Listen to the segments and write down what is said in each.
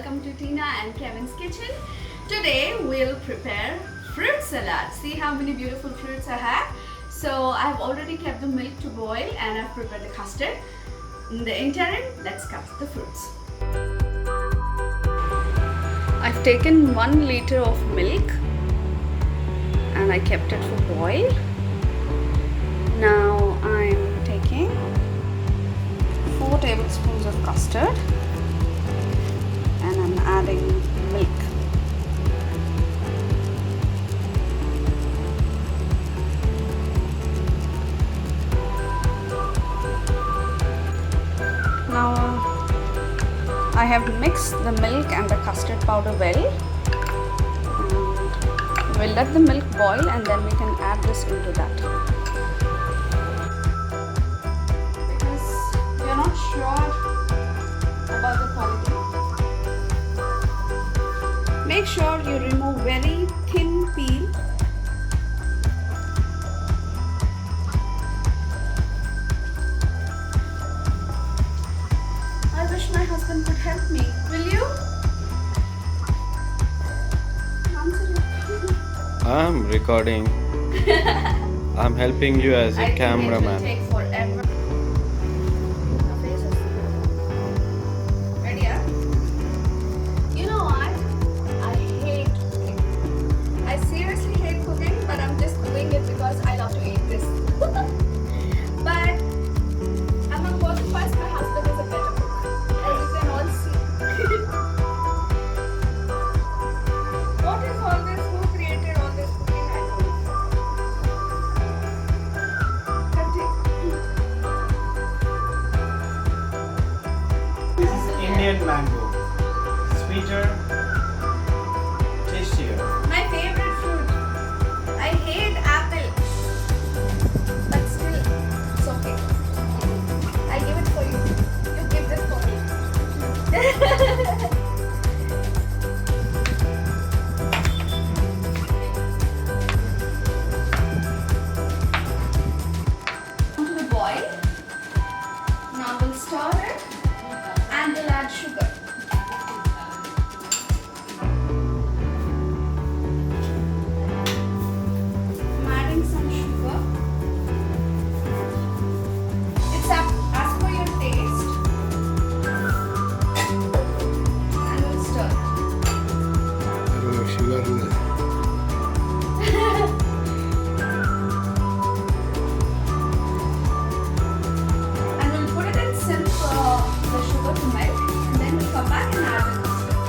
welcome to Tina and Kevin's kitchen. Today we'll prepare fruit salad. See how many beautiful fruits I have. So I've already kept the milk to boil and I've prepared the custard. In the interim, let's cut the fruits. I've taken 1 liter of milk and I kept it for boil. Now I'm taking 4 tablespoons of custard and I'm adding milk. Now I have mixed the milk and the custard powder well. We'll let the milk boil and then we can add this into that. Because we are not sure about the quality. Make sure you remove very thin peel. I wish my husband could help me. Will you? Answer it. I'm recording. I'm helping you as a I cameraman. think it will take forever. Ready, yeah? You know what? I hate cooking. I seriously hate cooking, but I'm just doing it because I love to eat this. But I'm not going to fuss. My husband is a better cook, as you can all see. What is all this? Who created all this cooking? I don't know. Continue. This is Indian mango. Sweeter, tastier. My favorite fruit. I hate apple. But still, it's okay. I give it for you. You give this for me. To the boil. Now we'll stir it and we'll add sugar. I'm adding some sugar. It's as per your taste. And we'll stir. And we'll put it in sim for the sugar to melt. And then we'll come back and add the custard.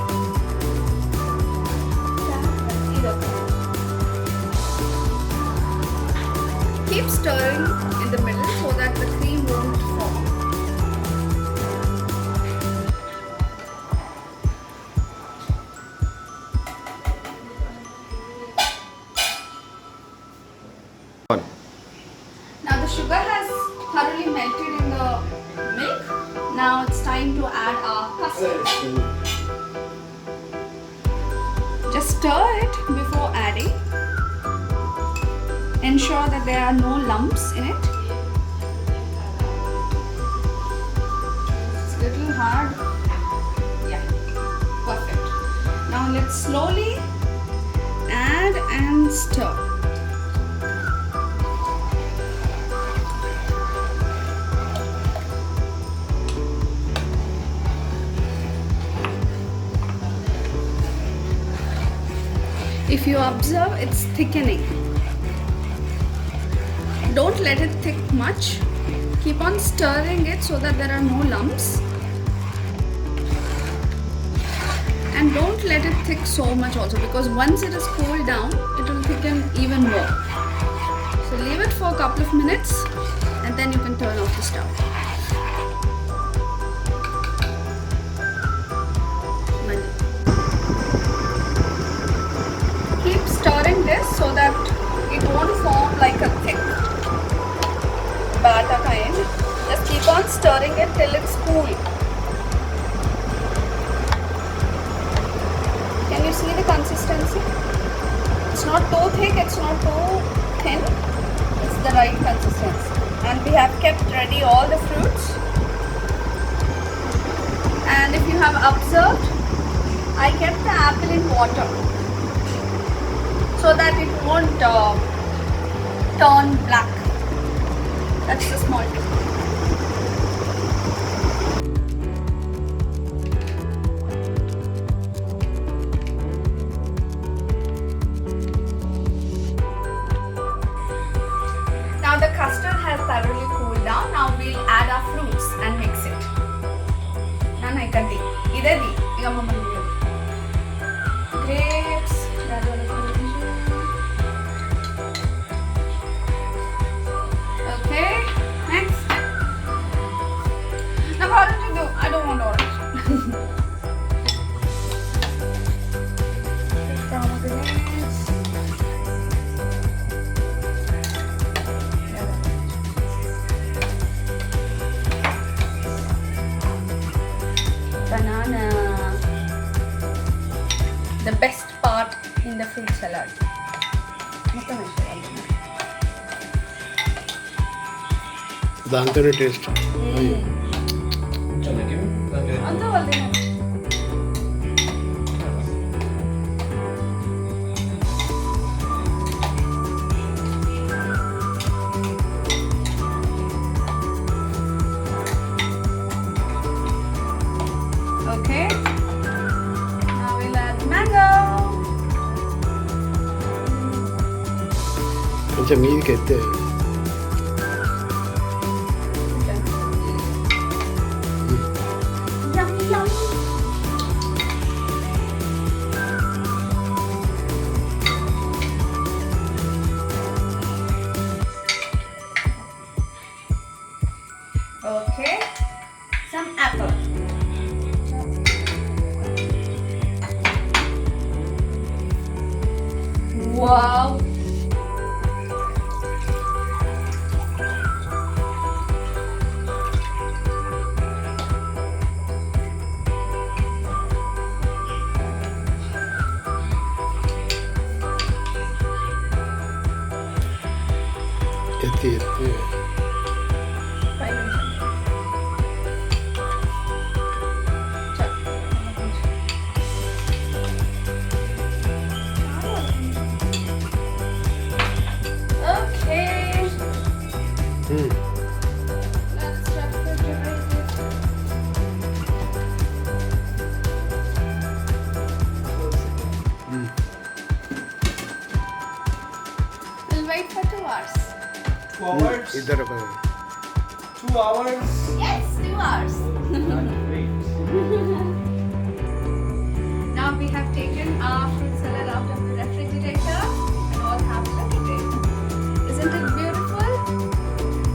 Either way. Keep stirring in the middle so that the cream won't form. On. Now the sugar has thoroughly melted in the milk. Now it's time to add our custard. Just stir it before adding. Ensure that there are no lumps in it. It's a little hard. Yeah, perfect. Now let's slowly add and stir. If you observe, it's thickening. Don't let it thick much. Keep on stirring it so that there are no lumps. And don't let it thick so much also, because once it is cooled down, it will thicken even more. So leave it for a couple of minutes and then you can turn off the stove. Keep stirring this so that it won't form like a thick batter kind. Just keep on stirring it till it's cool. Can you see the consistency? It's not too thick, it's not too thin. It's the right consistency. And we have kept ready all the fruits. And if you have observed, I kept the apple in water so that it won't turn black. That's the small tip. Now the custard has thoroughly cooled down. Now we'll add our fruits and mix it. Grapes. Okay, next. Now what did you do? I don't want orange. Pomegranates. Banana. The best part in the fruit salad. దాంతోనే taste అంతా వాళ్ళే. Okay. Now we'll add mango. కొంచెం మీదికి ఎత్తే Yummy, yummy. Okay. Some apple. Wow. ఎత్తి ఎత్తి Okay. Let's refrigerate it. We'll wait for 2 hours. 2 hours? ఇద్దరు ఒక 2 hours? Yes, 2 hours. Great. Now we have taken our fruit salad out of the refrigerator and all have a look at it. Isn't it beautiful?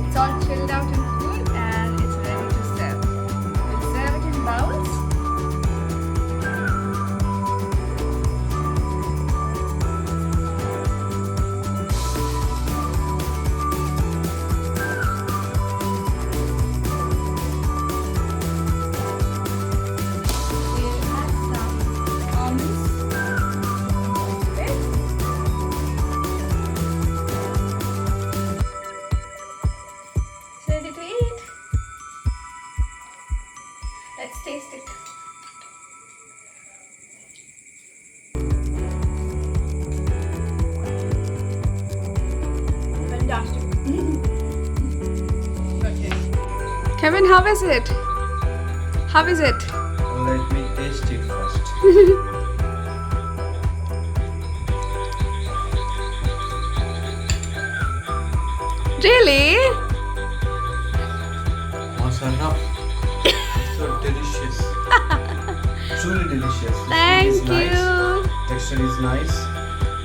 It's all chilled out and good and it's ready to serve. We'll serve it in bowls. We'll add some almonds. Okay. It's ready to eat. Let's taste it. Fantastic. Kevin, how is it? How is it? Let me taste it first. Really? Masala. So delicious. Truly delicious. The Thank food is you. nice. Texture is nice.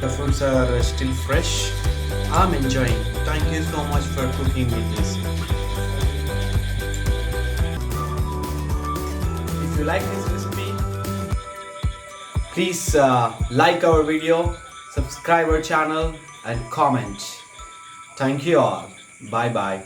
The fruits are still fresh. I'm enjoying. Thank you so much for cooking with this. If you like this recipe, please like our video, subscribe our channel and comment. Thank you all. Bye bye.